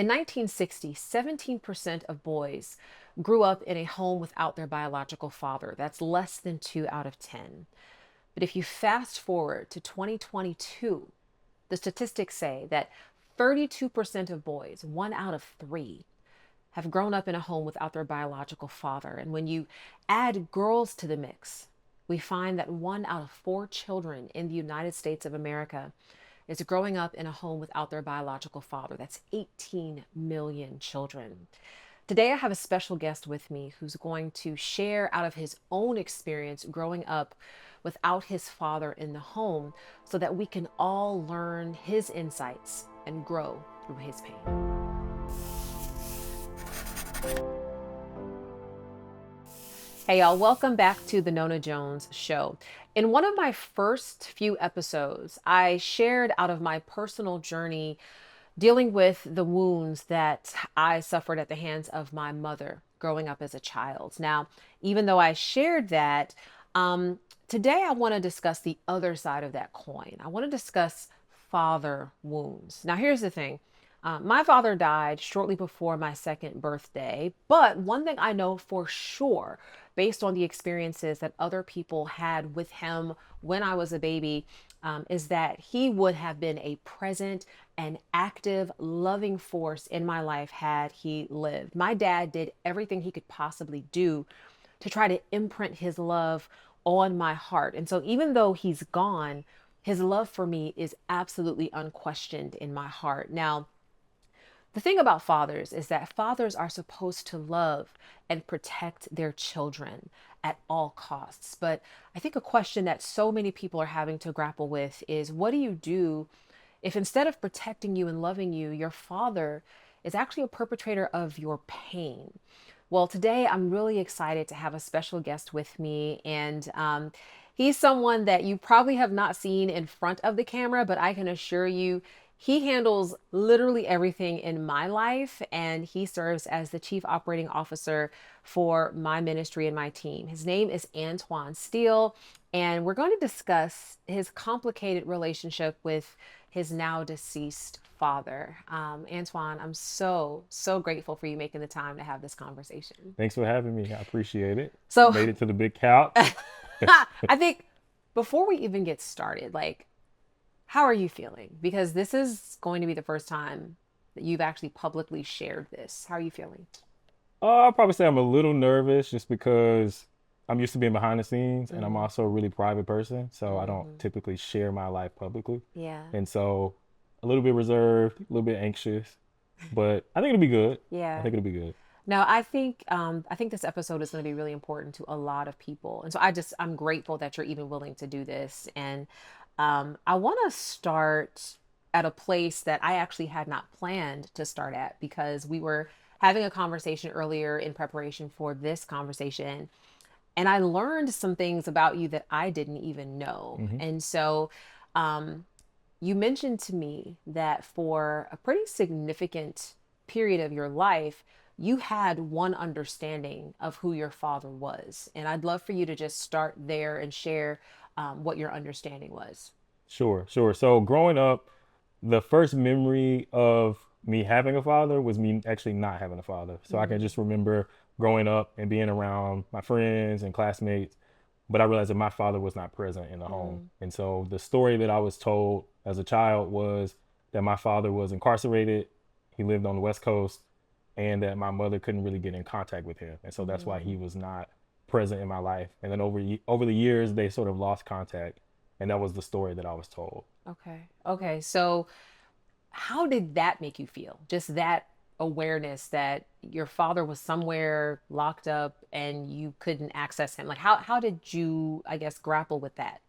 In 1960, 17% of boys grew up in a home without their biological father. That's less than 2 out of 10. But if you fast forward to 2022, the statistics say that 32% of boys, 1 out of 3, have grown up in a home without their biological father. And when you add girls to the mix, we find that 1 out of 4 children in the United States of America is growing up in a home without their biological father. That's 18 million children. Today, I have a special guest with me who's going to share out of his own experience growing up without his father in the home so that we can all learn his insights and grow through his pain. Hey, y'all, welcome back to the Nona Jones Show. In one of my first few episodes, I shared out of my personal journey dealing with the wounds that I suffered at the hands of my mother growing up as a child. Now, even though I shared that, today I want to discuss the other side of that coin. I want to discuss father wounds. Now, here's the thing. My father died shortly before my second birthday, but one thing I know for sure, based on the experiences that other people had with him when I was a baby, is that he would have been a present and active, loving force in my life had he lived. My dad did everything he could possibly do to try to imprint his love on my heart. And so even though he's gone, his love for me is absolutely unquestioned in my heart. Now, the thing about fathers is that fathers are supposed to love and protect their children at all costs. But I think a question that so many people are having to grapple with is, what do you do if instead of protecting you and loving you, your father is actually a perpetrator of your pain? Well, today I'm really excited to have a special guest with me, and he's someone that you probably have not seen in front of the camera, but I can assure you he handles literally everything in my life, and he serves as the chief operating officer for my ministry and my team. His name is Antwan Steele, and we're going to discuss his complicated relationship with his now deceased father. Antwan, I'm so grateful for you making the time to have this conversation. Thanks for having me. I appreciate it. So Made it to the big couch. I think before we even get started, like, how are you feeling? Because this is going to be the first time that you've actually publicly shared this. How are you feeling? I'll probably say I'm a little nervous just because I'm used to being behind the scenes and I'm Mm-hmm. also a really private person. So I don't Mm-hmm. typically share my life publicly. Yeah. And so a little bit reserved, a little bit anxious, but I think it'll be good. I Yeah. think it'll be good. No, I think this episode is going to be really important to a lot of people. And so I'm grateful that you're even willing to do this. And I want to start at a place that I actually had not planned to start at, because we were having a conversation earlier in preparation for this conversation. And I learned some things about you that I didn't even know. Hmm. And so um, you mentioned to me that for a pretty significant period of your life, you had one understanding of who your father was. And I'd love for you to just start there and share what your understanding was. Sure, sure. So growing up, the first memory of me having a father was me actually not having a father. So I can Mm, just remember growing up and being around my friends and classmates, but I realized that my father was not present in the home. mm, And so the story that I was told as a child was that my father was incarcerated, he lived on the West Coast, and that my mother couldn't really get in contact with him. And so that's why he mm. was not present in my life. And then over the years, they sort of lost contact, and that was the story that I was told. Okay. Okay. So, how did that make you feel? Just that awareness that your father was somewhere locked up and you couldn't access him. Like, how did you, I guess, grapple with that?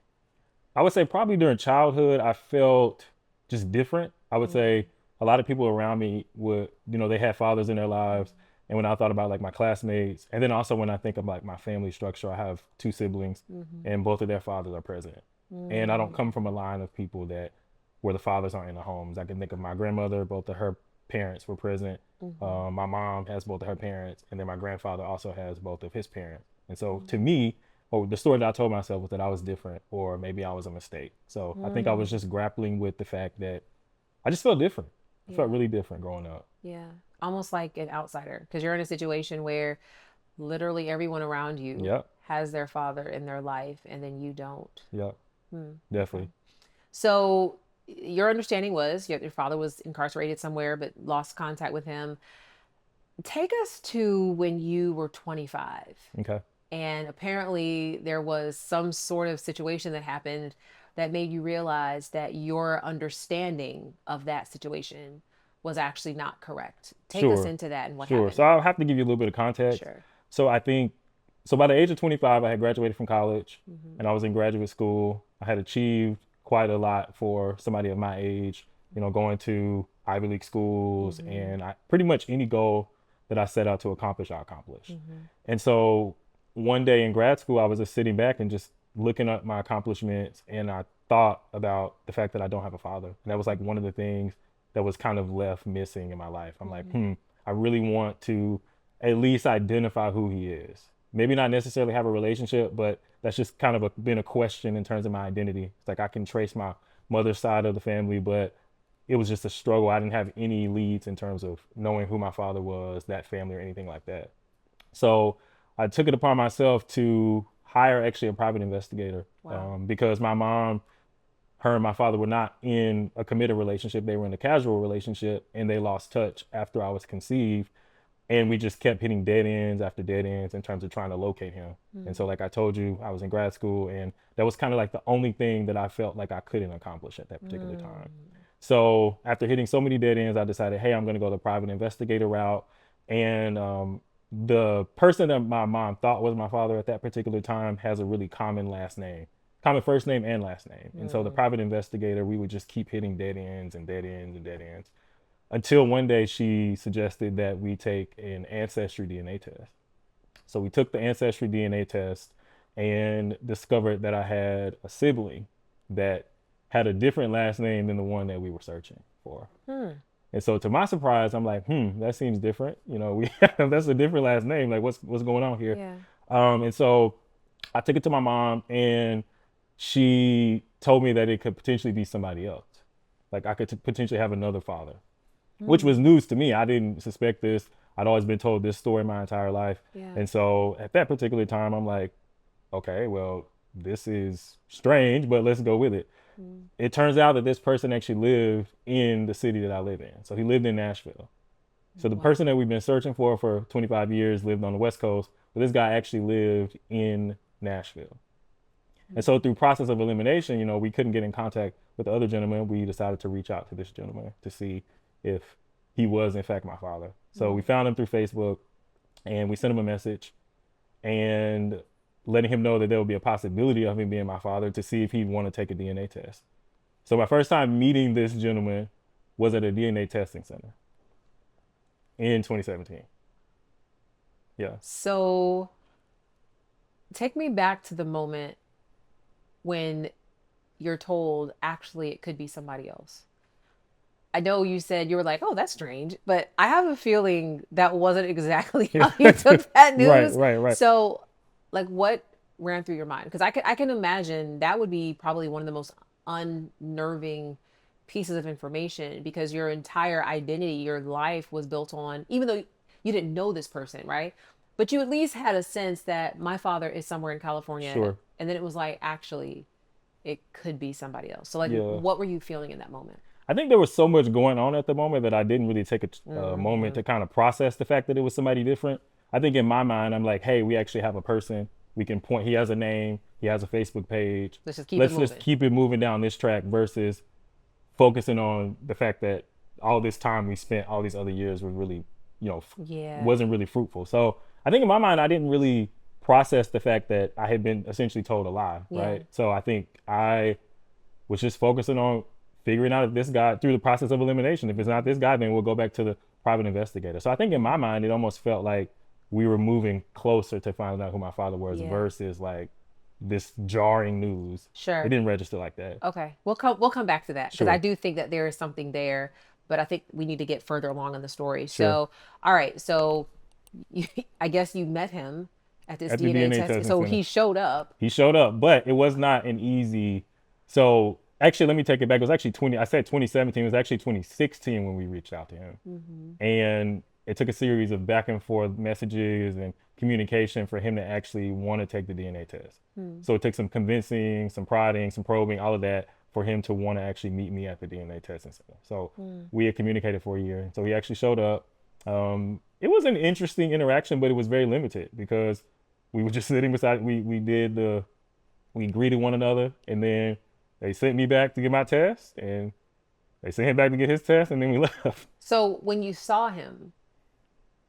I would say probably during childhood, I felt just different. I would Mm, say a lot of people around me would, they had fathers in their lives. And when I thought about like my classmates, and then also when I think of like my family structure, I have two siblings mhm, and both of their fathers are present. And I don't mm, come from a line of people that where the fathers aren't in the homes. I can think of my grandmother, both of her parents were present. mhm, My mom has both of her parents, and then my grandfather also has both of his parents. And so to mm, me, or the story that I told myself was that I was different, or maybe I was a mistake. So I think I was mm. just grappling with the fact that I just felt different. I Yeah. felt really different growing up. Yeah. Almost like an outsider because you're in a situation where literally everyone around you Yep. has their father in their life and then you don't. Yep. Hmm. Okay. Definitely. So your understanding was your father was incarcerated somewhere but lost contact with him. Take us to when you were 25. Okay. And apparently there was some sort of situation that happened that made you realize that your understanding of that situation was actually not correct. Take us Sure. into that and what Sure. So happened. I'll have to give you a little bit of context. Sure. So I think, so by the age of 25, I had graduated from college Mm-hmm. and I was in graduate school. I had achieved quite a lot for somebody of my age, going to Ivy League schools, Mm-hmm. and I pretty much any goal that I set out to accomplish, I accomplished. Mm-hmm. And so one day in grad school, I was just sitting back and just looking at my accomplishments, and I thought about the fact that I don't have a father. And that was like one of the things that was kind of left missing in my life. I'm like, Mm-hmm. I really want to at least identify who he is. Maybe not necessarily have a relationship, but that's just kind of been a question in terms of my identity. It's like I can trace my mother's side of the family, but it was just a struggle. I didn't have any leads in terms of knowing who my father was, that family, or anything like that. So I took it upon myself to hire actually a private investigator Wow. because my mom, her and my father were not in a committed relationship. They were in a casual relationship and they lost touch after I was conceived. And we just kept hitting dead ends after dead ends in terms of trying to locate him. And so, Mm-hmm. like I told you, I was in grad school, and that was kind of like the only thing that I felt like I couldn't accomplish at that particular time. So, after hitting so many dead ends, I decided, hey, I'm going to go the private investigator route. And the person that my mom thought was my father at that particular time has a really common last name, common first name and last name. And so, the Mm-hmm. private investigator, we would just keep hitting dead ends and dead ends and dead ends until one day she suggested that we take an ancestry DNA test. So we took the ancestry DNA test and discovered that I had a sibling that had a different last name than the one that we were searching for. Hmm. And so to my surprise, I'm like, that seems different. We that's a different last name. Like what's going on here? Yeah. And so I took it to my mom and she told me that it could potentially be somebody else. Like I could potentially have another father, which Hmm. was news to me. I didn't suspect this. I'd always been told this story my entire life. Yeah. And so at that particular time, I'm like, okay, well, this is strange, but let's go with it. Mm. It turns out that this person actually lived in the city that I live in. So he lived in Nashville. So the person Wow. that we've been searching for 25 years lived on the West Coast, but this guy actually lived in Nashville. And so through process of elimination, we couldn't get in contact with the other gentleman. We decided to reach out to this gentleman to see if he was in fact my father. So we Mm. found him through Facebook and we sent him a message and letting him know that there would be a possibility of him being my father to see if he'd want to take a DNA test. So my first time meeting this gentleman was at a DNA testing center in 2017. Yeah. So take me back to the moment when you're told actually it could be somebody else. I know you said you were like, oh, that's strange, but I have a feeling that wasn't exactly how you took that Right, news. right, right. So, like, what ran through your mind? Because I can imagine that would be probably one of the most unnerving pieces of information because your entire identity, your life was built on, even though you didn't know this person, right? But you at least had a sense that my father is somewhere in California. Sure. And then it was like, actually, it could be somebody else. So, like, Yeah. what were you feeling in that moment? I think there was so much going on at the moment that I didn't really take a moment Mm-hmm. to kind of process the fact that it was somebody different. I think in my mind, I'm like, hey, we actually have a person. We can point. He has a name. He has a Facebook page. Let's just keep it Let's just moving. keep it moving down this track versus focusing on the fact that all this time we spent, all these other years, was really, Yeah. wasn't really fruitful. So I think in my mind, I didn't really process the fact that I had been essentially told a lie, Yeah. right? So I think I was just focusing on figuring out if this guy through the process of elimination. If it's not this guy, then we'll go back to the private investigator. So I think in my mind, it almost felt like we were moving closer to finding out who my father was Yeah. versus like this jarring news. It Sure. didn't register like that. Okay. We'll come back to that because I Sure, do think that there is something there, but I think we need to get further along in the story. sure. So, all right. So, you, I guess you met him at this At the DNA DNA test. testing So center, he showed up. he showed up, but it was not an easy. So actually, let me take it back. It was actually 20. I said 2017. It was actually 2016 when we reached out to him, Mm-hmm. and it took a series of back and forth messages and communication for him to actually want to take the DNA test. Hmm. So it took some convincing, some prodding, some probing, all of that for him to want to actually meet me at the DNA testing center. So Hmm. we had communicated for a year. So he actually showed up. It was an interesting interaction, but it was very limited because we were just sitting beside. We greeted one another, and then they sent me back to get my test, and they sent him back to get his test, and then we left. So when you saw him,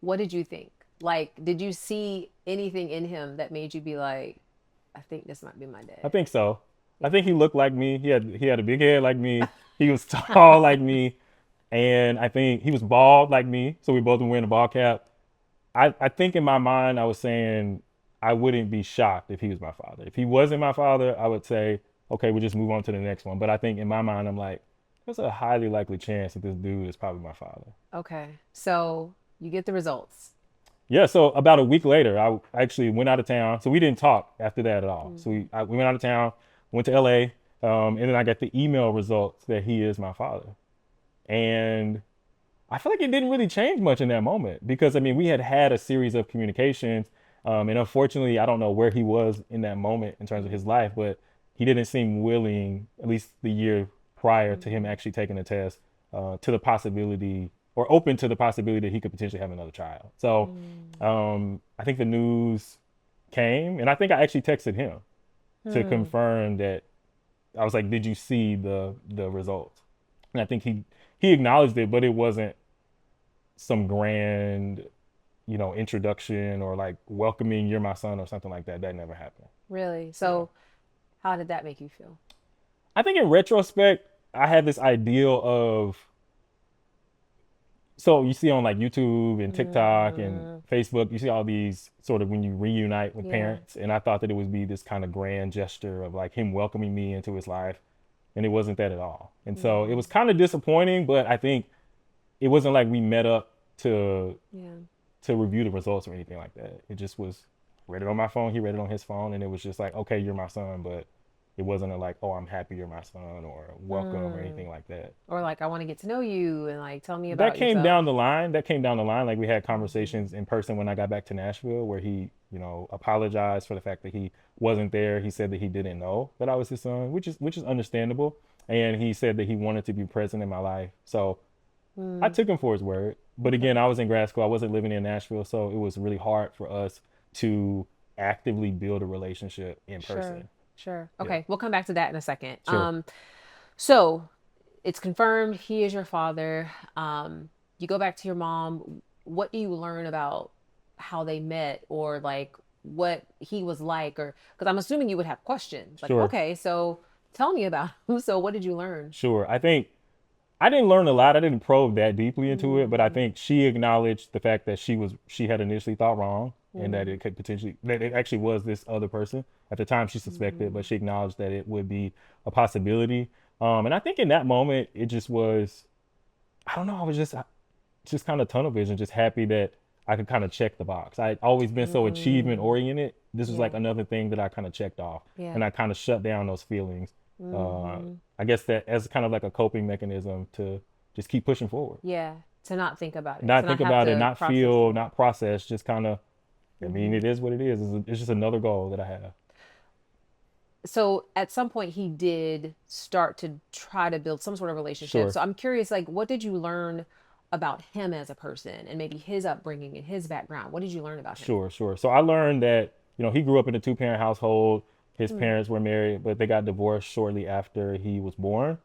what did you think? Like, did you see anything in him that made you be like, I think this might be my I dad? think so. I Yeah. think he looked like me. He had a big head like me. He was tall like me, and I think he was bald like me. So we both were wearing a bald cap. I think in my mind I was saying I wouldn't be shocked if he was my father. If he wasn't my father, I would say okay, we'll just move on to the next one. But I think in my mind I'm like, there's a highly likely chance that this dude is probably my father. Okay. So you get the results. Yeah, so about a week later, I actually went out of town. So we didn't talk after that at all. So Mm-hmm. we went out of town, went to LA, and then I got the email results that he is my father. And I feel like it didn't really change much in that moment because I mean we had had a series of communications, and unfortunately I don't know where he was in that moment in terms of his life, but he didn't seem willing, at least the year prior to him Mm-hmm. actually taking the test, to the possibility or open to the possibility that he could potentially have another child. So I think the news came, and I think I actually texted him to Hmm. confirm that. I was like, "Did you see the results?" And I think he acknowledged it, but it wasn't some grand, introduction or like welcoming you're my son or something like that. That never happened. Really? Yeah. So how did that make you feel? I think in retrospect, I had this ideal of so you see on like YouTube and TikTok and Mm-hmm. Facebook, you see all these sort of when you reunite with Yeah. parents, and I thought that it would be this kind of grand gesture of like him welcoming me into his life, and it wasn't that at all. And so it Mm-hmm. was kind of disappointing, but I think it wasn't like we met up to Yeah. to review the results or anything like that. It just was read it on my phone. He read it on his phone, and it was just like, okay, you're my son, but it wasn't a like, oh, I'm happy you're my son or welcome or Hmm. anything like that. Or like, I want to get to know you and like tell me That about came yourself. down the line. That came down the line. Like we had Mm-hmm. conversations in person when I got back to Nashville, where he, apologized for the fact that he wasn't there. He said that he didn't know that I was his son, which is understandable. And he said that he wanted to be present in my life. So I Mm. took him for his word. But Okay. again, I was in grad school. I wasn't living in Nashville, so it was really hard for us to actively build a relationship in Sure. person. Sure. Yeah, Okay. We'll come back to that in a second. sure, So it's confirmed he is your father. You go back to your mom. What do you learn about how they met or like what he was like? Or because I'm assuming you would have questions like, sure, okay, so tell me about him. So what did you learn? sure. I think I didn't learn a lot. I didn't probe that deeply into it, but I Mm, think she acknowledged the fact that she had initially thought wrong and that mm, it could potentially that it actually was this other person. At the time she suspected, but mm, she acknowledged that it would be a possibility. And I think in that moment it just was I don't know, I was just kind of tunnel vision, just happy that I could kind of check the box. I'd always been so achievement mm. oriented. This was like Yeah. another thing that I kind of checked off, Yeah. and I kind of shut down those feelings. Uh, Hmm. I guess that as kind of like a coping mechanism to just keep pushing forward, Yeah. To not think about it, to not not think have about it, to not process feel, it. not process, just kind of. I mean, Hmm. it is what it is. It's just another goal that I have. So at some point he did start to try to build some sort of relationship. Sure, So I'm curious, like, what did you learn about him as a person and maybe his upbringing and his background? What did you learn about him? sure. So I learned that he grew up in a two-parent household. His Hmm. parents were married, but they got divorced shortly after he was born.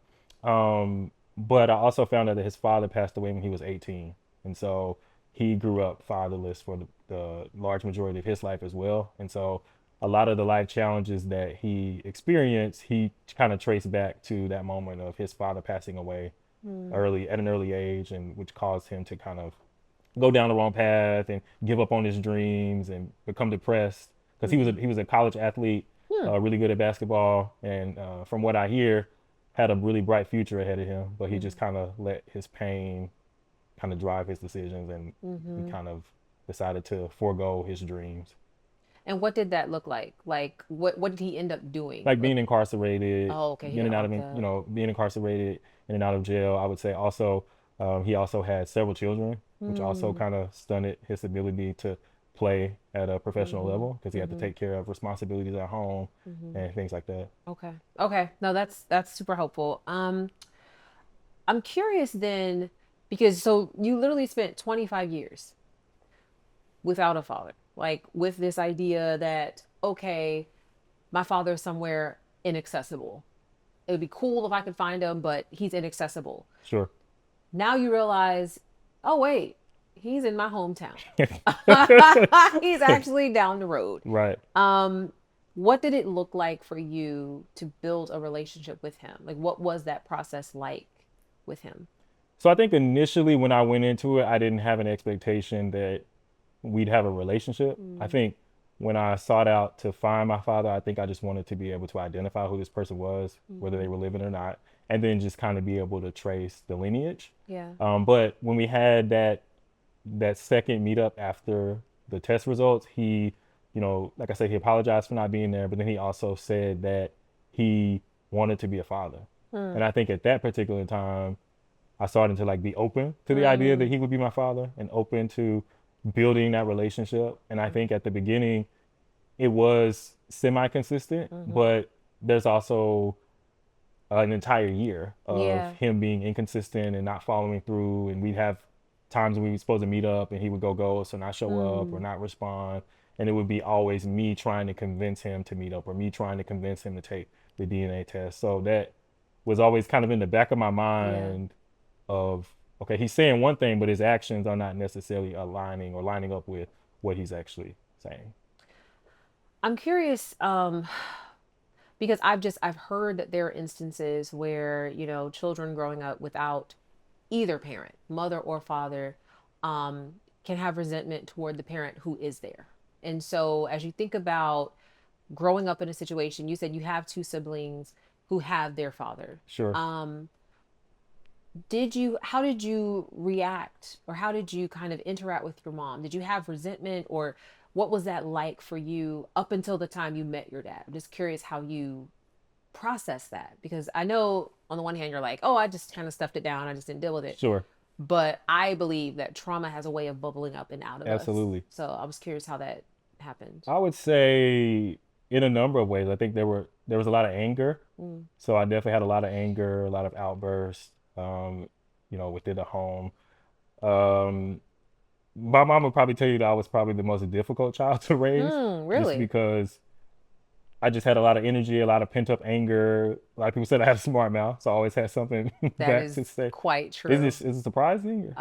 But I also found out that his father passed away when he was 18, and so he grew up fatherless for the large majority of his life as well. And so a lot of the life challenges that he experienced, he kind of traced back to that moment of his father passing away Hmm. early at an early age, and which caused him to kind of go down the wrong path and give up on his dreams and become depressed because Hmm. he was a college athlete, Hmm. really good at basketball, and from what I hear, had a really bright future ahead of him. But he just Hmm. kind of let his pain kind of drive his decisions, and he Hmm. kind of decided to forego his dreams. And what did that look like? Like, what did he end up doing? Like Like, being incarcerated, oh, okay, he in got and out of, locked up. being incarcerated, in and out of jail. I would say also, he also had several children, which also Mm, kind of stunted his ability to play at a professional mm-hmm, level because he had to mm-hmm, take care of responsibilities at home mm-hmm. and things like that. Okay. Okay. No, that's super helpful. I'm curious then, because so you literally spent 25 years without a father, like with this idea that, okay, my father's somewhere inaccessible. It would be cool if I could find him, but he's inaccessible. Sure. Now you realize, oh, wait, he's in my hometown. He's actually down the road. Right. Um, what did it look like for you to build a relationship with him? Like, what was that process like with him? So I think initially when I went into it, I didn't have an expectation that we'd have a relationship. I Mm, think when I sought out to find my father, I think I just wanted to be able to identify who this person was, whether they mm-hmm. were living or not, and then just kind of be able to trace the lineage. Yeah. But when we had that second meetup after the test results, he, like I said, he apologized for not being there, but then he also said that he wanted to be a father. Mm, And I think at that particular time, I started to like be open to the idea that mm, he would be my father and open to building that relationship. And I think at the beginning it was semi-consistent, mm-hmm. but there's also an entire year of Yeah. him being inconsistent and not following through. And we'd have times when we were supposed to meet up and he would go ghost or not show up or Mm, not respond. And it would be always me trying to convince him to meet up or me trying to convince him to take the DNA test. So that was always kind of in the back of my yeah. mind of, okay, he's saying one thing, but his actions are not necessarily aligning or lining up with what he's actually saying. I'm curious, because I've heard that there are instances where, children growing up without either parent, mother or father, can have resentment toward the parent who is there. And so as you think about growing up in a situation, you said you have two siblings who have their father. Sure. Um, how did you react, or how did you kind of interact with your mom? Did you have resentment, or what was that like for you up until the time you met your dad? I'm just curious how you process that, because I know on the one hand you're like, oh, I just kind of stuffed it down, I just didn't deal with it. Sure. But I believe that trauma has a way of bubbling up and out of us. Absolutely. So I was curious how that happened. I would say in a number of ways. I think there was a lot of anger. Mm, So I definitely had a lot of anger, a lot of outbursts, within the home. Um, my mom would probably tell you that I was probably the most difficult child to raise, just really? because I just had a lot of energy, a lot of pent up anger. A lot of people said I had a smart mouth, so I always had something That back is to say. quite Is true. this is it surprising?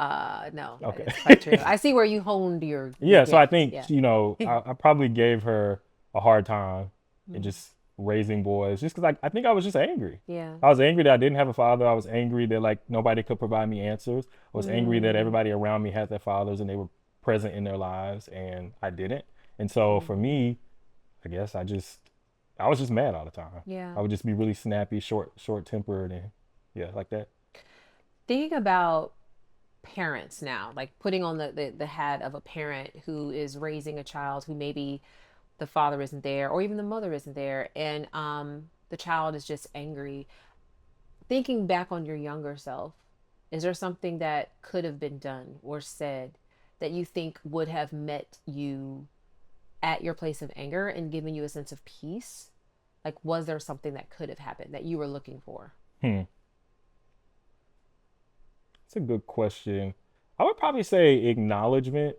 No, that is quite true. Okay. I see where you honed your Yeah, so I gift. think, Yeah. I probably gave her a hard time in Mm, just raising boys, just because I think I was just angry. yeah. I was angry that I didn't have a father. I was angry that like nobody could provide me answers. I was angry that Mm, everybody around me had their fathers and they were present in their lives and I didn't. And so for hmm. me, I guess I was just mad all the time. Yeah. I would just be really snappy, short tempered, and yeah, like that. Thinking about parents now, like putting on the hat of a parent who is raising a child who maybe the father isn't there, or even the mother isn't there, and the child is just angry. Thinking back on your younger self, is there something that could have been done or said that you think would have met you at your place of anger and given you a sense of peace? Like, was there something that could have happened that you were looking for? Hmm. It's a good question. I would probably say acknowledgement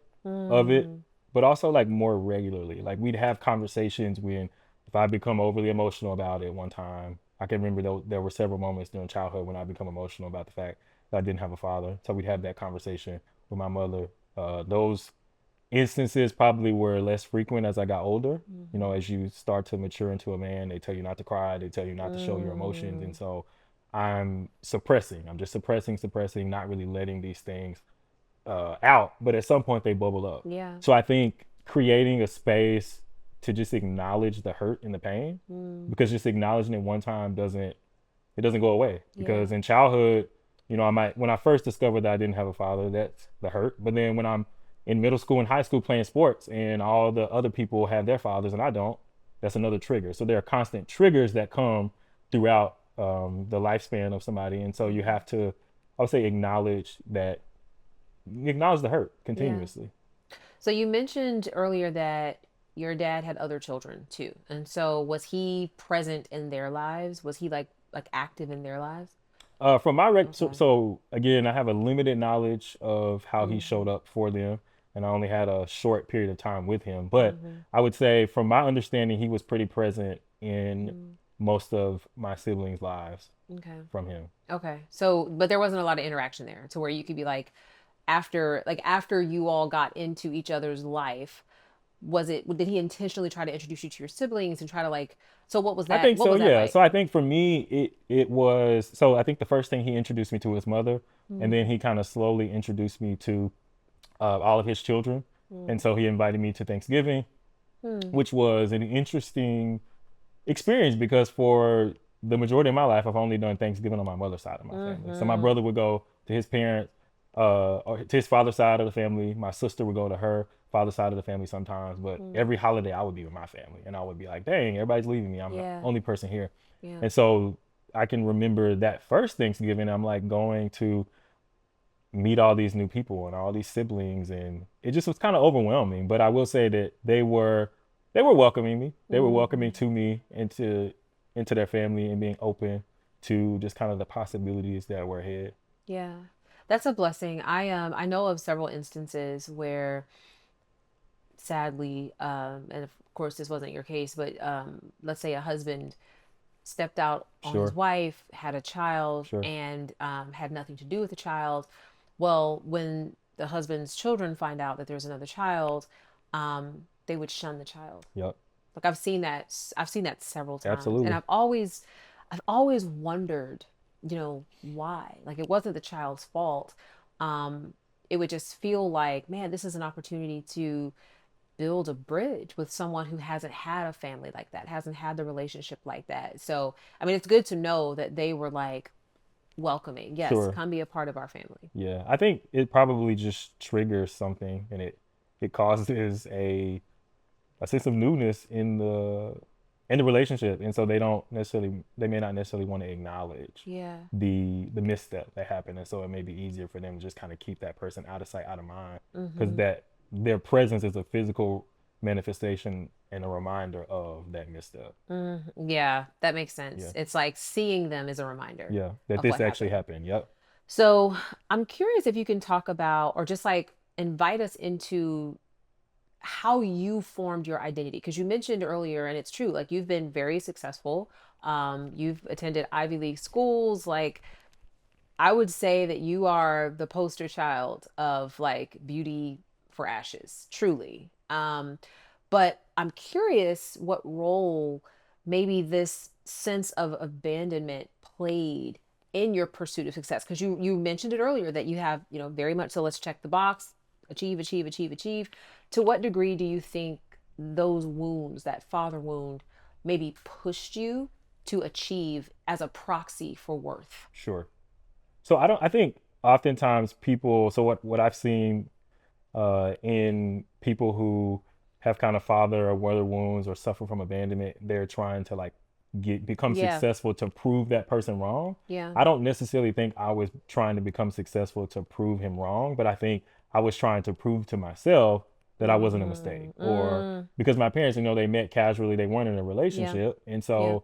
of it, Mm, but also like more regularly. Like we'd have conversations when if I become overly emotional about it one time. I can remember there were several moments during childhood when I become emotional about the fact that I didn't have a father. So we'd have that conversation with my mother. Those instances probably were less frequent as I got older. mm-hmm, As you start to mature into a man, they tell you not to cry, they tell you not to show your emotions. And mm, so I'm suppressing. I'm just suppressing, not really letting these things out. But at some point, they bubble up. yeah. So I think creating a space to just acknowledge the hurt and the pain, Mm, because just acknowledging it one time doesn't go away. yeah. Because in childhood, I might when I first discovered that I didn't have a father, that's the hurt. But then when I'm in middle school and high school playing sports and all the other people have their fathers and I don't, that's another trigger. So there are constant triggers that come throughout the lifespan of somebody. And so you have to, I would say, acknowledge the hurt Yeah. continuously. So you mentioned earlier that your dad had other children too. And so was he present in their lives? Was he like active in their lives? From my so, Okay. so again, I have a limited knowledge of how he showed Mhm. up for them, and I only had a short period of time with him. But Mhm. I would say, from my understanding, he was pretty present in Mm. most of my siblings' lives Okay. from him. Okay. So, but there wasn't a lot of interaction there to where you could be like after you all got into each other's life, did he intentionally try to introduce you to your siblings and try to like so I think what so, was that yeah. like? So I think for me, it was so I think the first thing he introduced me to his mother, and then Mm. he kind of slowly introduced me to all of his children, and Mm. so he invited me to Thanksgiving, Mm. which was an interesting experience because for the majority of my life, I've only done Thanksgiving on my mother's side of my family. So my Mhm. brother would go to his parents, or to his father's side of the family. My sister would go to her father's side of the family sometimes. But Mm. every holiday, I would be with my family, and I would be like, "Dang, everybody's leaving me. I'm the Yeah. only person here." Yeah. And so I can remember that first Thanksgiving. I'm like going to meet all these new people and all these siblings, and it just was kind of overwhelming. But I will say that they were welcoming me. They were welcoming Mhm. to me into their family and being open to just kind of the possibilities that were ahead. Yeah. That's a blessing. I know of several instances where sadly and of course this wasn't your case, but let's say a husband stepped out on his Sure, wife, had a child, sure. and had nothing to do with the child. Well, when the husband's children find out that there's another child, they would shun the child. Yep, Like I've seen that. I've seen that several times, and absolutely. I've always wondered, why. Like it wasn't the child's fault. Um, it would just feel like, man, this is an opportunity to build a bridge with someone who hasn't had a family like that, hasn't had the relationship like that. So, I mean, it's good to know that they were like welcoming. Yes, Sure. come be a part of our family. Yeah, I think it probably just triggers something, and it causes a sense of newness in the relationship, and so they may not necessarily want to acknowledge Yeah. the misstep that happened, and so it may be easier for them to just kind of keep that person out of sight, out of mind, because Mm-hmm. that their presence is a physical manifestation and a reminder of that misstep. Yeah, that makes sense. Yeah, It's like seeing them is a reminder yeah, that of this what actually happened. happened. Yep. So I'm curious if you can talk about or just like invite us into how you formed your identity. Because you mentioned earlier, and it's true, like you've been very successful. You've attended Ivy League schools. Like I would say that you are the poster child of like beauty for ashes, truly. But I'm curious what role maybe this sense of abandonment played in your pursuit of success. Because you mentioned it earlier that you have, very much so let's check the box, achieve, achieve, achieve, achieve. To what degree do you think those wounds, that father wound, maybe pushed you to achieve as a proxy for worth? Sure. So I think oftentimes people, so what I've seen in people who have kind of father or mother wounds or suffer from abandonment, they're trying to like become Yeah, successful to prove that person wrong. yeah. I don't necessarily think I was trying to become successful to prove him wrong, but I think I was trying to prove to myself that I wasn't a mistake, Mm-hmm. or because my parents, they met casually, they weren't in a Yeah, relationship, and yeah. so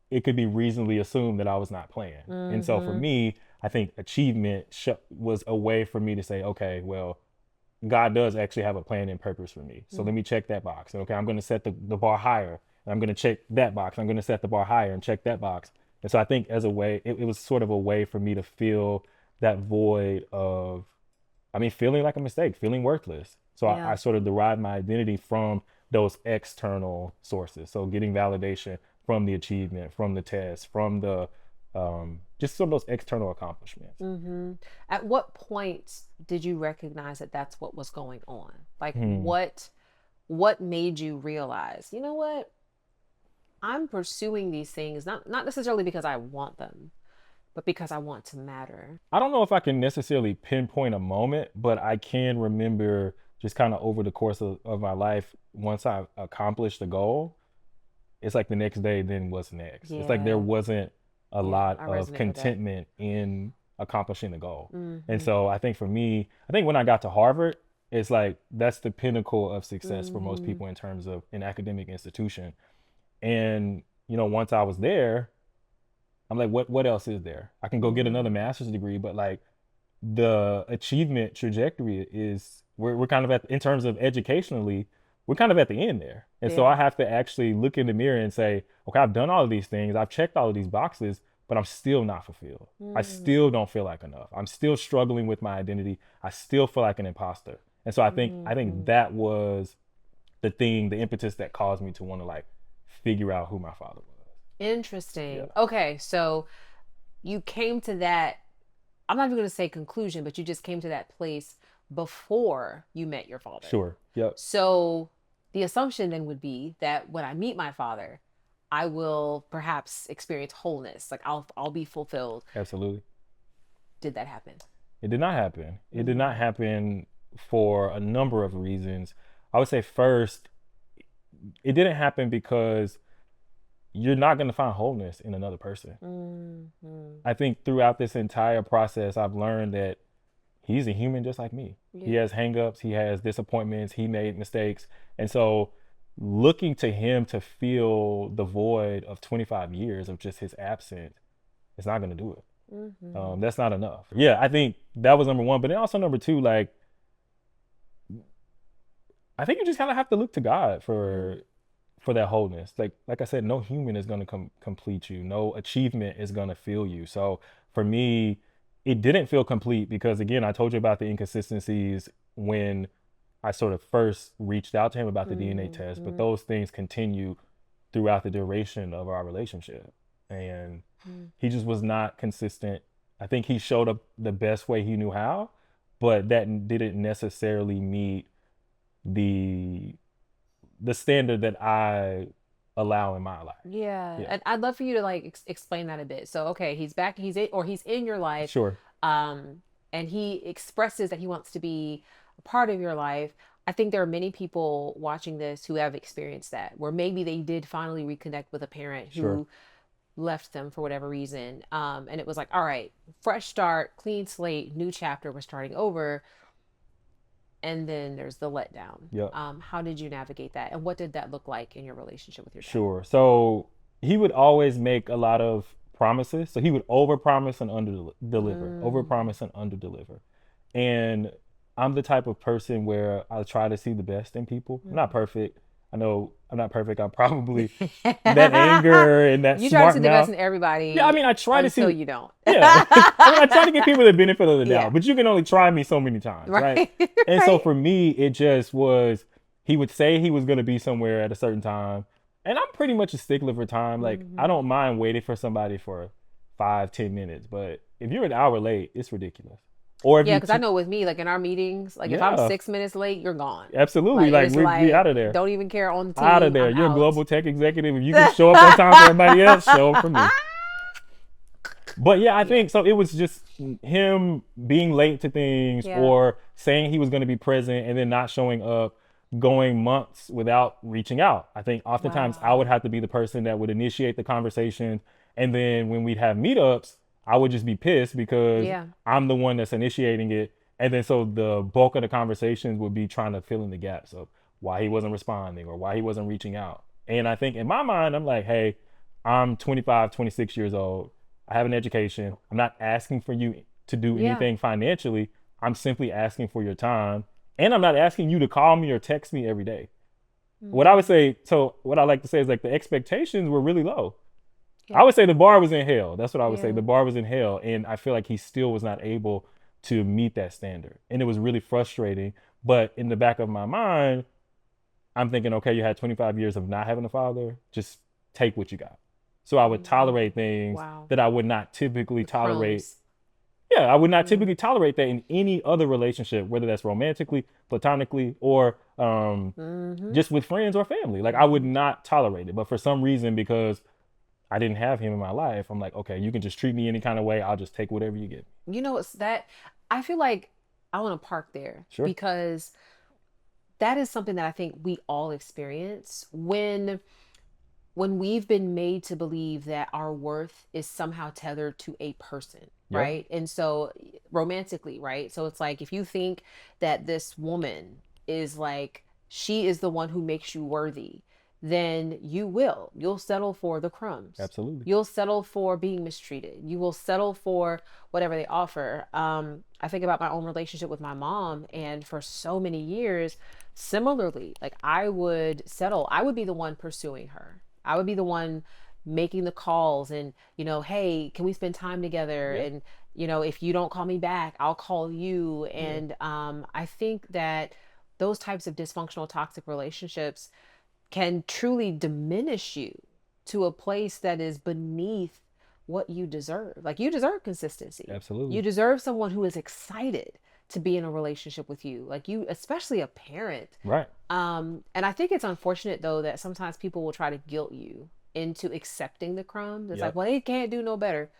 it could be reasonably assumed that I was not playing. And so for Mm-hmm. me, I think achievement was a way for me to say, okay, well, God does actually have a plan and purpose for me. So let me check that box. And okay, I'm going to set the bar higher. And I'm going to check that box. I'm going to set the bar higher and check that box. And so I think as a way, it was sort of a way for me to fill that void of, I mean, feeling like a mistake, feeling worthless. So I Yeah. sort of derived my identity from those external sources. So getting validation from the achievement, from the test, from the just some of those external accomplishments. Mm-hmm. At what point did you recognize that that's what was going on? Like Hmm. what made you realize, you know what? I'm pursuing these things not necessarily because I want them, but because I want to matter. I don't know if I can necessarily pinpoint a moment, but I can remember just kind of over the course of my life, once I accomplished the goal, it's like the next day, then what's next? It's like there Yeah. wasn't a Yeah. lot I of resonate with that. contentment in accomplishing the goal. And Mm-hmm. so I think for me, I think when I got to Harvard, it's like that's the pinnacle of success for most Mm-hmm. people in terms of an academic institution. And, once I was there, I'm like, what else is there? I can go get another Mm-hmm. master's degree, but like the achievement trajectory is we're kind of at in terms of educationally, we're kind of at the end there. And so I Yeah. have to actually look in the mirror and say, okay, I've done all of these things, I've checked all of these boxes, but I'm still not fulfilled. I still don't feel like enough. I'm still struggling with my identity. I still feel like an imposter. And so I think Mm-hmm. that was the thing, the impetus that caused me to want to like figure out who my father was. Yeah. Interesting. Okay, so you came to that, I'm not even going to say conclusion, but you just came to that place before you met your father. Sure. Yep. So the assumption then would be that when I meet my father, I will perhaps experience wholeness. Like I'll be fulfilled. Absolutely. Did that happen? It did not happen. It did not Mm. happen for a number of reasons. I would say first, it didn't happen because you're not going to find wholeness in another person. Mm-hmm. I think throughout this entire process, I've learned that he's a human just like me. He Yeah. has hangups, he has disappointments, he made mistakes. And so looking to him to fill the void of 25 years of just his absence, it's not going to do it. Mm-hmm. That's not enough. Yeah, I think that was number one. But then also number two, like I think you just kind of have to look to God Mm. for that wholeness. Like I said, no human is going to complete you. No achievement is going to fill you. So for me, it didn't feel complete because again, I told you about the inconsistencies when I sort of first reached out to him about the DNA test, but Mm-hmm. those things continue throughout the duration of our relationship. And he just was not consistent. I think he showed up the best way he knew how, but that didn't necessarily meet the the standard that I allow in my life. Yeah, Yeah, and I'd love for you to like explain that a bit. So, okay, he's back, he's in your life, sure, um, and he expresses that he wants to be a part of your life. I think there are many people watching this who have experienced that, where maybe they did finally reconnect with a parent sure. who left them for whatever reason, and it was like, all right, fresh start, clean slate, new chapter, we're starting over, and then there's the letdown. Yep. How did you navigate that, and what did that look like in your relationship with your dad? Sure. So he would always make a lot of promises. So he would overpromise and under deliver, Mm. overpromise and under deliver. And I'm the type of person where I try to see the best in people. I'm not Mm. perfect. I know I'm not perfect. I'm probably that anger and that You try to smart see the best mouth. in Yeah, I everybody mean, I try to until see. you don't. Yeah, I mean, I try to give people the benefit of the Yeah. doubt, but you can only try me so many times, right? Right. And so Right. for me, it just was. He would say he was going to be somewhere at a certain time, and I'm pretty much a stickler for time. Like I Hmm. don't mind waiting for somebody for 5, 10 minutes, but if you're an hour late, it's ridiculous. Or if Yeah, you, because I know with me, like in our meetings, like if I'm yeah, 6 minutes late, you're gone. absolutely. Like Like it's we out like of there, don't even care on the out of team. there. I'm You're a out. global tech executive. If you can show up on time for everybody else, show up for me. But yeah, I Yeah. think so. It was just him being late to things Yeah. or saying he was going to be present and then not showing up, going months without reaching out. I think oftentimes I would Wow. have to be the person that would initiate the conversation. And then when we'd have meetups, I would just be pissed because Yeah. I'm the one that's initiating it. And then so the bulk of the conversations would be trying to fill in the gaps of why he wasn't responding or why he wasn't reaching out. And I think in my mind, I'm like, hey, I'm 25, 26 years old. I have an education. I'm not asking for you to do Yeah. anything financially. I'm simply asking for your time. And I'm not asking you to call me or text me every day. What I would Hmm. say, so what I like to say is like the expectations were really low. I Yeah. would say the bar was in hell. That's what I would say. Yeah. The bar was in hell. And I feel like he still was not able to meet that standard. And it was really frustrating. But in the back of my mind, I'm thinking, okay, you had 25 years of not having a father. Just take what you got. So I would Hmm. tolerate things Wow. that I would not typically The tolerate. crumbs. Yeah, I would not Yeah. typically tolerate that in any other relationship, whether that's romantically, platonically, or Hmm. just with friends or family. Like I would Hmm. not tolerate it. But for some reason, because I didn't have him in my life, I'm like, okay, you can just treat me any kind of way. I'll just take whatever you give me. You know, it's that I feel like I want to park there Sure. because that is something that I think we all experience when we've been made to believe that our worth is somehow tethered to a person, Yeah. right? And so romantically, right? So it's like if you think that this woman is like she is the one who makes you worthy, then you'll settle for the crumbs. Absolutely. You'll settle for being mistreated. You will settle for whatever they offer. I think about my own relationship with my mom, and for so many years, similarly, like I would settle. I would be the one pursuing her. I would be the one making the calls and, hey, can we spend time together? Yeah. And, if you don't call me back, I'll call you. Yeah. And I think that those types of dysfunctional, toxic relationships can truly diminish you to a place that is beneath what you deserve. Like you deserve consistency. You Absolutely. deserve someone who is excited to be in a relationship with you. Like you, especially a parent. Right. And I think it's unfortunate though that sometimes people will try to guilt you into accepting the crumbs. It's like, Yep. well, they can't do no better.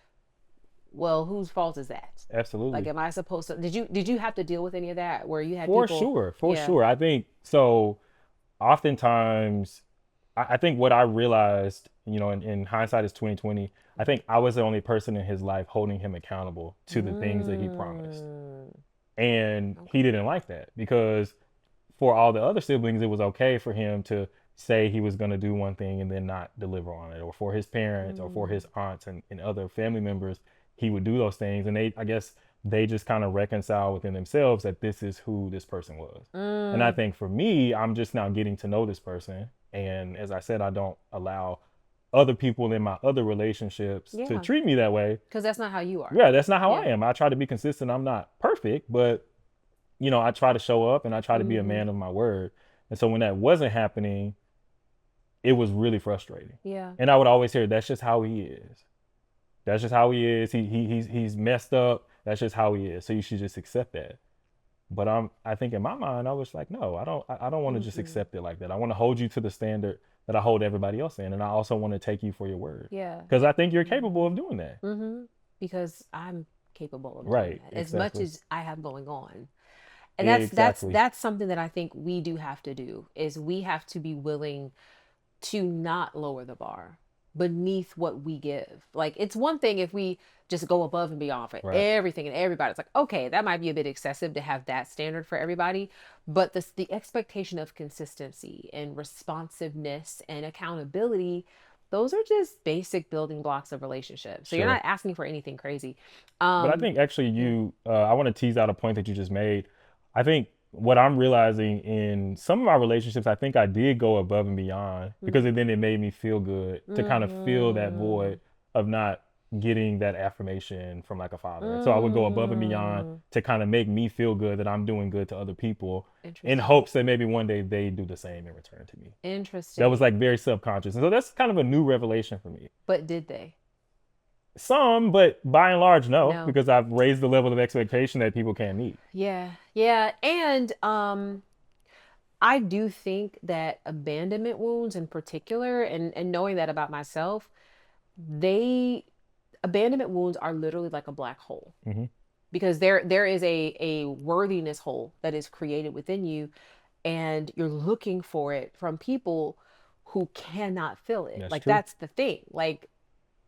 Well, whose fault is that? Like, Absolutely. am I supposed to? Did you have to deal with any of that where you had For people? sure. For Yeah. sure. I think so. Oftentimes, I think what I realized, in hindsight is 2020. I think I was the only person in his life holding him accountable to the things that he promised. Mm, And he okay. didn't like that because for all the other siblings, it was okay for him to say he was going to do one thing and then not deliver on it. Or for his parents or for Mm, his aunts and other family members, he would do those things. And I guess they just kind of reconcile within themselves that this is who this person was. And I mm, think for me, I'm just now getting to know this person. And as I said, I don't allow other people in my other relationships to yeah, treat me that way. because that's not how you are. Yeah, that's not how I Yeah. am. I try to be consistent. I'm not perfect, but I try to show up and I try to be a Hmm. man of my word. And so when that wasn't happening, it was really frustrating. Yeah. And I would always hear, that's just how he is. That's just how he is. He's messed up. That's just how he is. So you should just accept that. But I think in my mind, I was like, no, I don't want to just Mm-mm. accept it like that. I want to hold you to the standard that I hold everybody else in. And I also want to take you for your word. Yeah. Because I think you're capable Hmm. of doing that. Hmm. Because I'm capable of doing Right. that as much Exactly. as I have going on. And that's Exactly. that's something that I think we do have to do is we have to be willing to not lower the bar beneath what we give. Like it's one thing if we just go above and beyond for Right. everything and everybody. It's like, okay, that might be a bit excessive to have that standard for everybody, but the expectation of consistency and responsiveness and accountability, those are just basic building blocks of relationships. So you're Sure. not asking for anything crazy. But I Um think actually yeah. I want to tease out a point that you just made. I think what I'm realizing in some of my relationships, I think I did go above and beyond because then it made me feel good to kind of fill that Mm-hmm. void of not getting that affirmation from like a father. And so I would go above and beyond Mm. to kind of make me feel good that I'm doing good to other people in Interesting. hopes that maybe one day they do the same in return to me. That was Interesting. like very subconscious. And so that's kind of a new revelation for me. But did they? Some, but by and large, no, No. because I've raised the level of expectation that people can't meet. Yeah. Yeah. And I do think that abandonment wounds in particular, and knowing that about myself, they abandonment wounds are literally like a black hole Hmm. because there is a worthiness hole that is created within you, and you're looking for it from people who cannot fill it. That's Like true. that's the thing. Like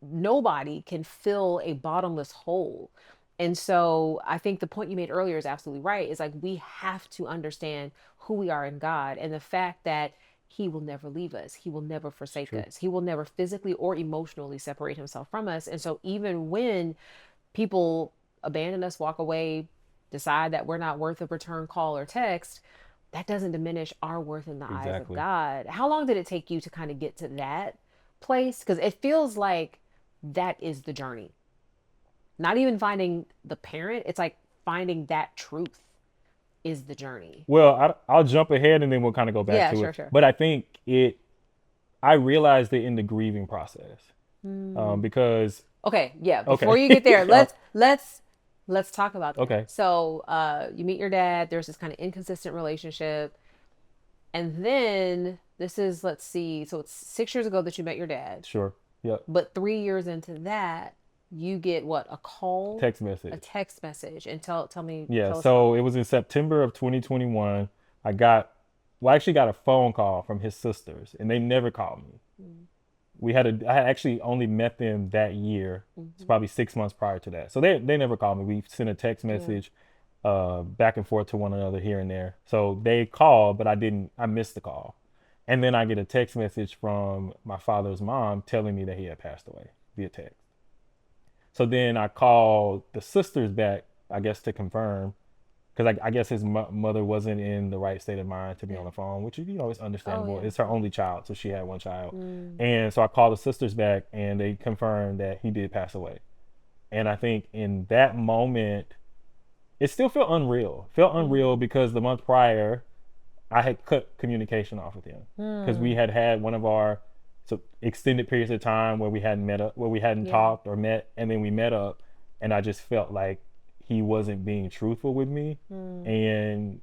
nobody can fill a bottomless hole. And so I think the point you made earlier is absolutely right. It's like we have to understand who we are in God and the fact that He will never leave us. He will never It's forsake true. us. He will never physically or emotionally separate Himself from us. And so even when people abandon us, walk away, decide that we're not worth a return call or text, that doesn't diminish our worth in the eyes of Exactly. God. How long did it take you to kind of get to that place? Because it feels like that is the journey. Not even finding the parent, it's like finding that truth is the journey. Well, I'll jump ahead and then we'll kind of go back Yeah, to sure, it. sure. But I think I realized it in the grieving process Hmm. because, Okay, yeah. Before okay, you get there, let's talk about that. okay, So, you meet your dad. There's this kind of inconsistent relationship, and then this is let's see. So it's 6 years ago that you met your dad. sure. Yep. But 3 years into that, you get what, a call, Text a message. text message, and Yeah. tell us about So that. it was in September of 2021. I got, well, I actually got a phone call from his sisters, and they never called me. I had actually only met them that year. It's Mm-hmm. probably 6 months prior to that. So they never called me. We sent a text Yeah. message back and forth to one another here and there. So they called, but I missed the call. And then I get a text message from my father's mom telling me that he had passed away via text. So then I called the sisters back, I guess, to confirm, because I guess his mother wasn't in the right state of mind to be on Yeah. the phone, which is Oh understandable. yeah. It's her only child, so she had one child, Mm. and so I called the sisters back, and they confirmed that he did pass away. And I think in that moment, it still felt unreal. Felt unreal Mm. because the month prior, I had cut communication off with him because we Mm. had had one of our so extended periods of time where we hadn't met up, where we hadn't Yeah. talked or met, and then we met up, and I just felt like he wasn't being truthful with me, Mm. and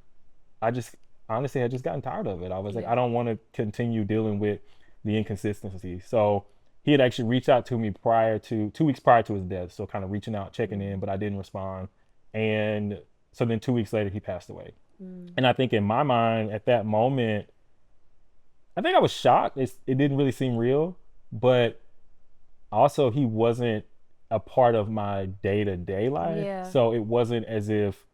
I just honestly had just gotten tired of it. I was like, Yeah. I don't want to continue dealing with the inconsistency. So he had actually reached out to me prior to 2 weeks prior to his death, so kind of reaching out, checking in, Mm. but I didn't respond, and so then 2 weeks later he passed away. Mm. And I think in my mind at that moment, I think I was shocked. It didn't really seem real, but also he wasn't a part of my day to day life. Yeah. So it wasn't as if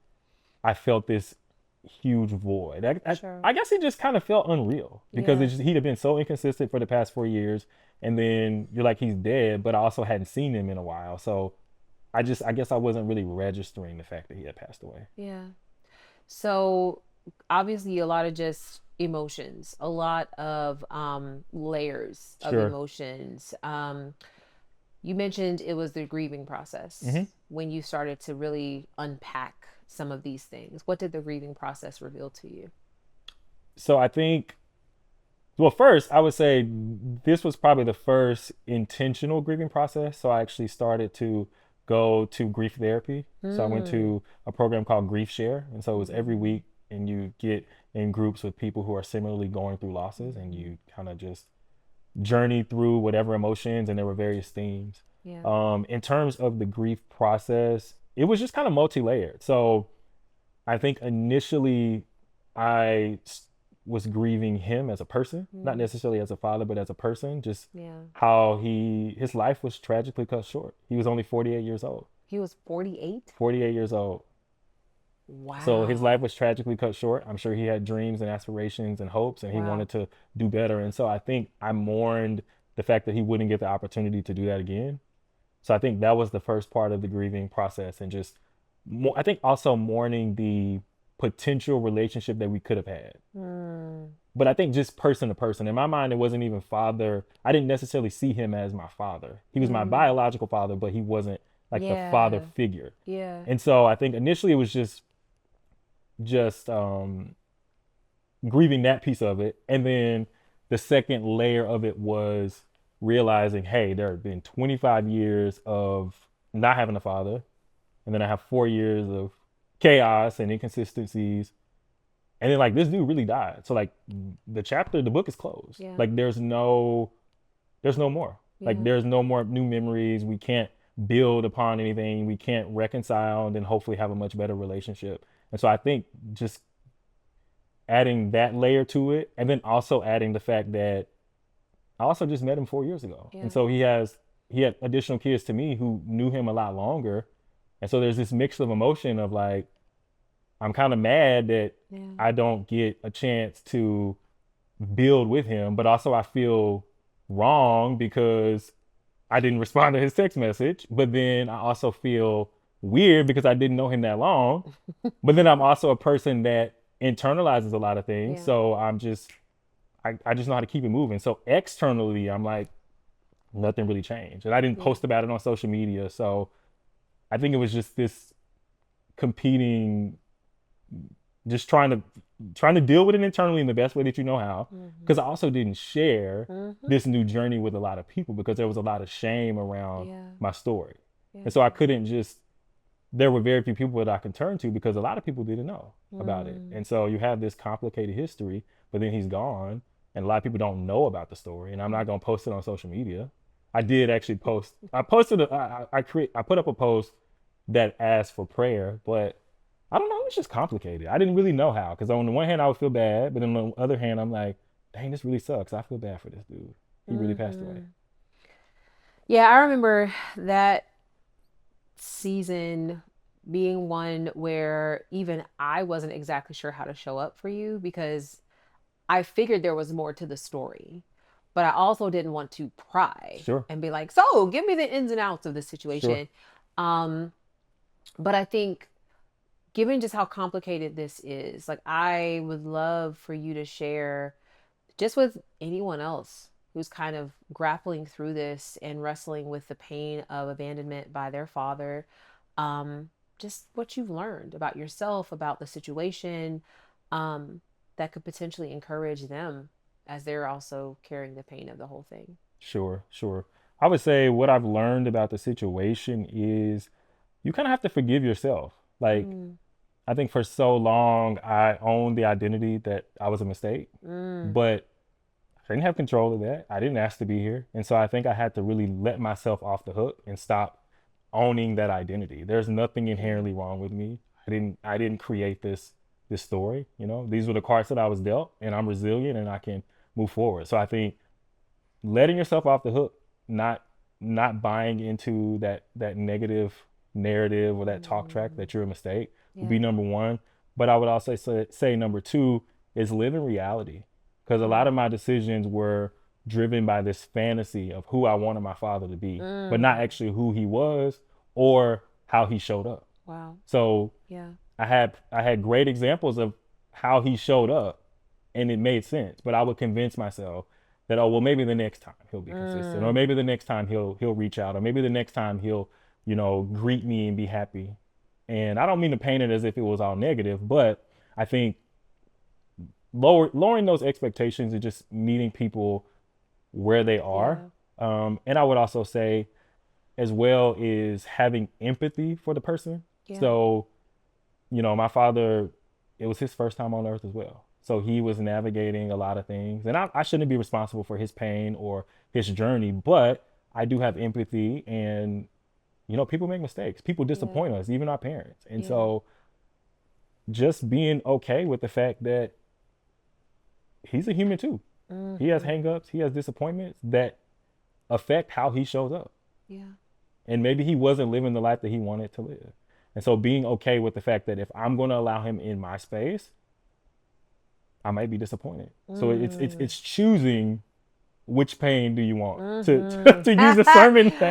I felt this huge void. Sure. I guess it just kind of felt unreal because Yeah. he'd have been so inconsistent for the past 4 years. And then you're like, he's dead, but I also hadn't seen him in a while. So I guess I wasn't really registering the fact that he had passed away. Yeah. So obviously a lot of just emotions, a lot of layers of Sure. emotions. You mentioned it was the grieving Hmm. process when you started to really unpack some of these things. What did the grieving process reveal to you? So I think, well, first, I would say this was probably the first intentional grieving process. So I actually started to go to grief therapy. So I went Mm. to a program called Grief Share. And so it was every Mm-hmm. week, and you get in groups with people who are similarly going through losses, and Mm-hmm. you kind of just journey through whatever emotions, and there were various themes. Yeah. In terms of the grief process, it was just kind of multi layered. So I think initially I was grieving him as a person, not Mm. necessarily as a father, but as a person, just Yeah. how his life was tragically cut short. He was only 48 years old. He was 48? 48 years old. So his life Wow. was tragically cut short. I'm sure he had dreams and aspirations and hopes, and he Wow. wanted to do better. And so I think I mourned the fact that he wouldn't get the opportunity to do that again. So I think that was the first part of the grieving process, and just I think also mourning the potential relationship that we could have had. Mm. But I think just person to person. In my mind, it wasn't even father. I didn't necessarily see him as my father. He was my Mm. biological father, but he wasn't like the father Yeah. figure. Yeah. And so I think initially it was just grieving that piece of it, and then the second layer of it was realizing, hey, there have been 25 years of not having a father, and then I have 4 years of chaos and inconsistencies, and then like this dude really died. So like the book is closed. Yeah. Like there's no more. Like Yeah. there's no more new memories. We can't build upon anything. We can't reconcile and then hopefully have a much better relationship. And so I think just adding that layer to it, and then also adding the fact that I also just met him 4 years ago, and Yeah. so he had additional kids to me who knew him a lot longer, and so there's this mix of emotion of like I'm kind of mad that Yeah. I don't get a chance to build with him, but also I feel wrong because I didn't respond to his text message, but then I also feel weird because I didn't know him that long, but then I'm also a person that internalizes a lot of things, Yeah. so I just know how to keep it moving. So externally, I'm like, nothing really changed. And I didn't Yeah. post about it on social media. So I think it was just this competing, just trying to deal with it internally in the best way that you know how. Because Mm-hmm. I also didn't share Mm-hmm. this new journey with a lot of people because there was a lot of shame around Yeah. my story. Yeah. And so I couldn't just there were very few people that I could turn to because a lot of people didn't know about it. Mm. And so you have this complicated history, but then he's gone, and a lot of people don't know about the story. And I'm not Mm. going to post it on social media. I did actually post. I posted. I put up a post that asked for prayer, but I don't know. It's just complicated. I didn't really know how because on the one hand I would feel bad, but on the other hand I'm like, dang, this really sucks. I feel bad for this dude. He really passed away. Hmm. Yeah, I remember that season being one where even I wasn't exactly sure how to show up for you because I figured there was more to the story. But I also didn't want to pry Sure, and be like, so give me the ins and outs of this sure, situation. Um, but I think given just how complicated this is, like I would love for you to share just with anyone else who's kind of grappling through this and wrestling with the pain of abandonment by their father, um, just what you've learned about yourself, about the situation, um, that could potentially encourage them as they're also carrying the pain of the whole thing. sure, sure. I would say what I've learned about the situation is you kind of have to forgive yourself. Like Mm, I think for so long I owned the identity that I was a mistake, mm, but I didn't have control of that. I didn't ask to be here. And so I think I had to really let myself off the hook and stop owning that identity. There's nothing yeah, inherently wrong with me. I didn't create this story, you know. These were the cards that I was dealt and I'm resilient and I can move forward. So I think letting yourself off the hook, not not buying into that negative narrative or that talk track mm, that you're a mistake would be yeah, number one. But I would also say number two is live in reality, because a lot mm, of my decisions were driven by this fantasy of who I wanted my father to be, but not mm. actually who he was or how he showed up. Wow. So Yeah. I had great examples of how he showed up and it made sense. But I would convince myself that, oh well, maybe the next time he'll be consistent, or Mm, maybe the next time he'll reach out, or maybe the next time he'll, greet me and be happy. And I don't mean to paint it as if it was all negative, but I think lowering those expectations and just meeting people where they are. yeah. And I would also say as well is having empathy for the person. Yeah. So my father, it was his first time on earth as well. So he was navigating a lot of things. And I shouldn't be responsible for his pain or his journey, but I do have empathy. And, people make mistakes. People Yeah. disappoint us, even our parents. And Yeah. so just being okay with the fact that he's a human too. He has Hmm. hangups, he has disappointments that affect how he shows up. Yeah. And maybe he wasn't living the life that he wanted to live. And so being okay with the fact that if I'm going to allow him in my space, I might be disappointed. So it's it's Mm. it's choosing which pain do you want to Mm-hmm. to use a sermon to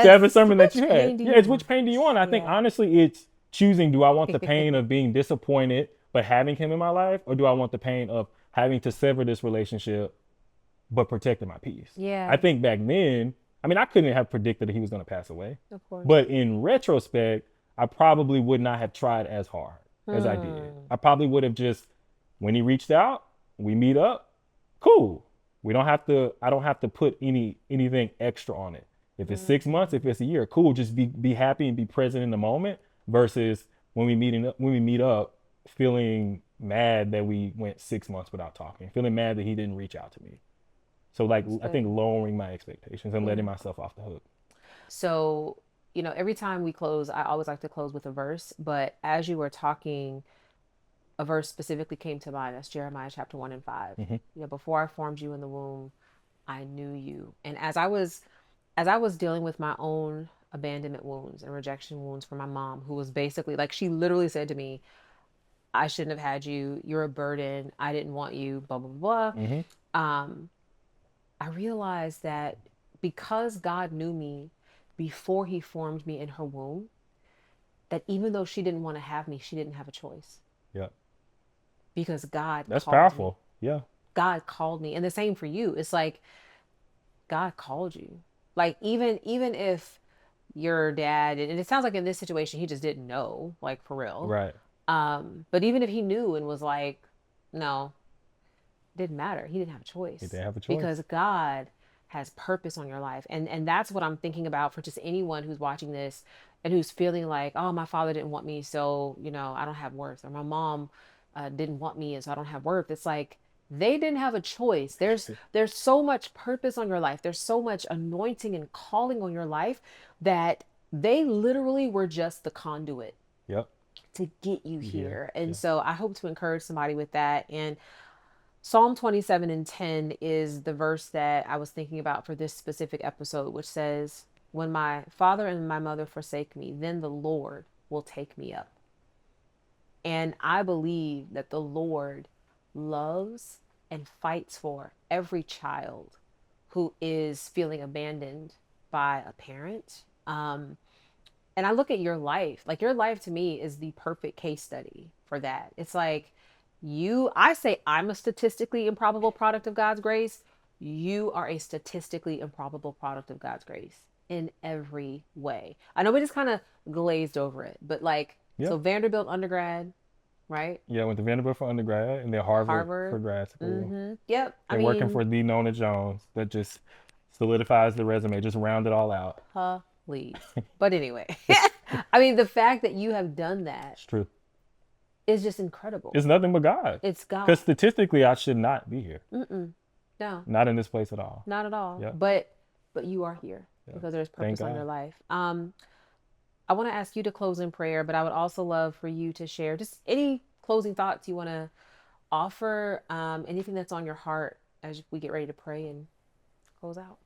have a Yes. sermon that you Which had. pain do Yeah, you it's which want? pain do you want? I think Yeah. honestly it's choosing, do I want the pain of being disappointed but having him in my life, or do I want the pain of having to sever this relationship but protecting my peace? I Yeah. think back then, I mean, I couldn't have predicted that he was going to pass away. Of course. But in retrospect, I probably would not have tried as hard as I did. Hmm. I probably would have just, when he reached out, we meet up, cool. We don't have to, I don't have to put anything extra on it. If it's 6 months, if Hmm. it's a year, cool. Just be happy and be present in the moment versus when we meet up, feeling mad that we went 6 months without talking, feeling mad that he didn't reach out to me. So like That's I think good. lowering my expectations and letting Yeah. myself off the hook. So, every time we close, I always like to close with a verse. But as you were talking, a verse specifically came to mind. That's Jeremiah chapter 1 and 5. Hmm. Before I formed you in the womb, I knew you. And as I was dealing with my own abandonment wounds and rejection wounds from my mom, who was basically like, she literally said to me, I shouldn't have had you. You're a burden. I didn't want you, blah, blah, blah. Hmm. Um, I realized that because God knew me before he formed me in her womb, that even though she didn't want to have me, she didn't have a choice Yeah. because God That's called me. powerful. Yeah. God called me. And the same for you. It's like God called you. Like even if your dad, and it sounds like in this situation he just didn't know, like for real. Right. But even if he knew and was like, no, it didn't matter. He didn't have a He choice didn't have a choice. because God has purpose on your life. And that's what I'm thinking about for just anyone who's watching this and who's feeling like, oh, my father didn't want me, so I don't have worth, or my mom didn't want me, and so I don't have worth. It's like They didn't have a choice. There's so much purpose on your life. There's so much anointing and calling on your life that they literally were just the conduit Yep. to get you Yeah. here. And Yeah. so I hope to encourage somebody with that. And Psalm 27:10 is the verse that I was thinking about for this specific episode, which says, "When my father and my mother forsake me, then the Lord will take me up." And I believe that the Lord loves and fights for every child who is feeling abandoned by a parent. And I look at your life, like your life to me is the perfect case study for that. It's like I say I'm a statistically improbable product of God's grace. You are a statistically improbable product of God's grace in every way. I know we just kind of glazed over it, but like, Yeah. so Vanderbilt undergrad, right? Yeah. I went to Vanderbilt for undergrad and then Harvard for Harvard. grad school. Yep. I Then working mean, for the Nona Jones, that just solidifies the resume, just round it all out. please. But anyway, I mean, the fact that you have done that It's true. is just incredible. It's nothing but God. It's Because God. statistically, I should not be here. No, Not in this place at all. not at all. Yeah. But you are here Yeah. because there's Thank purpose on your God. life. I want to ask you to close in prayer, but I would also love for you to share just any closing thoughts you want to offer, anything that's on your heart as we get ready to pray and close out.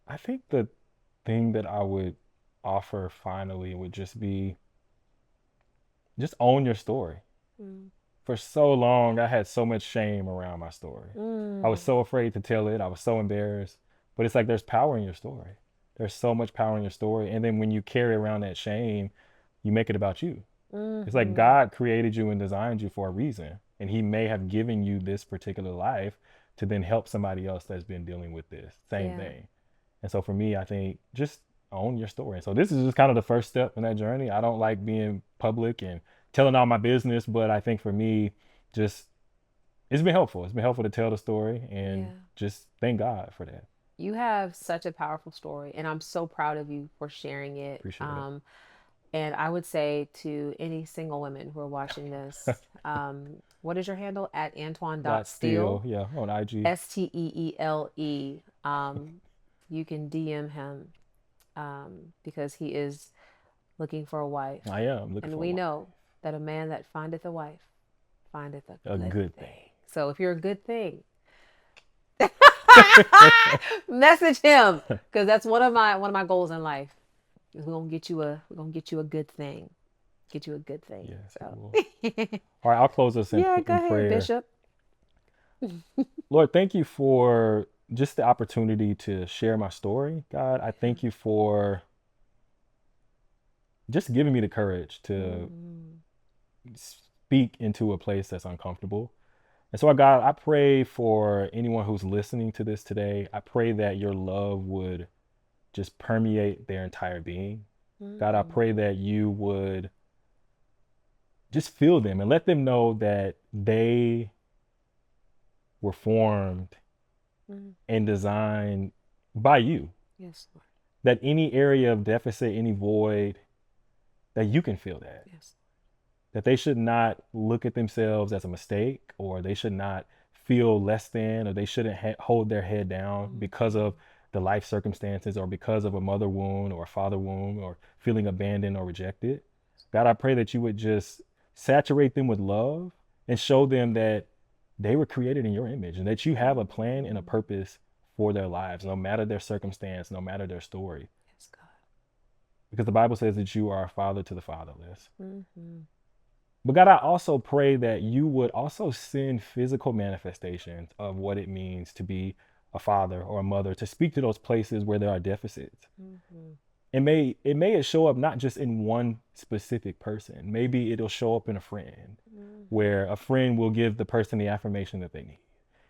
I think the thing that I would offer finally would just be just own your story. Mm. For so long, I had so much shame around my story. I was Mm. so afraid to tell it. I was so embarrassed. But it's like there's power in your story. There's so much power in your story. And then when you carry around that shame, you make it about you. It's like Mm-hmm. God created you and designed you for a reason. And He may have given you this particular life to then help somebody else that's been dealing with this same Yeah. thing. And so for me, I think just own your story. And so this is just kind of the first step in that journey. I don't like being public and telling all my business, but I think for me, just it's been helpful. It's been helpful to tell the story and Yeah. just thank God for that. You have such a powerful story, and I'm so proud of you for sharing it. Appreciate it. And I would say to any single women who are watching this, what is your handle? At Dot still, Antwan.steele, yeah, on IG. Steele. You can DM him because he is looking for a wife. I am looking And for a we wife. know that a man that findeth a wife findeth a A good good thing. thing. So if you're a good thing, message him because that's one of my goals in life. We're gonna get you a good thing. Get you a good thing. Yes, So cool. All right, I'll close us yeah, go in ahead, prayer. Bishop. Lord, thank you for just the opportunity to share my story. God, I thank you for just giving me the courage to Mm, speak into a place that's uncomfortable. And so, God, I pray for anyone who's listening to this today. I pray that your love would just permeate their entire being. God, I mm, pray that you would just feel them and let them know that they were formed mm. and designed by you. Yes, Lord. That any area of deficit, any void, that you can fill that. Yes. That they should not look at themselves as a mistake, or they should not feel less than, or they shouldn't hold their head down because Mm, of the life circumstances, or because of a mother wound or a father wound, or feeling abandoned or rejected. God, I pray that you would just saturate them with love and show them that they were created in your image and that you have a plan and a mm. purpose for their lives, no matter their circumstance, no matter their story. Yes, God. Because the Bible says that you are a father to the fatherless. Mm-hmm. But God, I also pray that you would also send physical manifestations of what it means to be a father or a mother, to speak to those places where there are deficits. Mm-hmm. It may show up not just in one specific person. Maybe it'll show up in a friend, Mm-hmm. where a friend will give the person the affirmation that they need.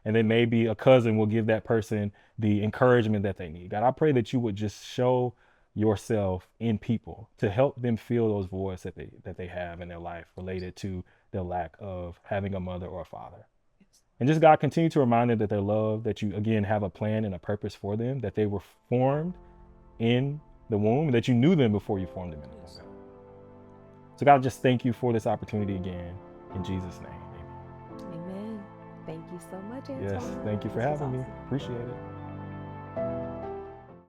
And then maybe a cousin will give that person the encouragement that they need. God, I pray that you would just show yourself in people to help them feel those voids that they have in their life related to their lack of having a mother or a father. Yes. And just God, continue to remind them that they're loved, that you again have a plan and a purpose for them, that they were formed in the womb, that you knew them before you formed them in the womb. Yes. So God, just thank you for this opportunity again. In Jesus' name, amen. Thank you so much, Yes, Antwan. thank you for This was having me. awesome. Appreciate it.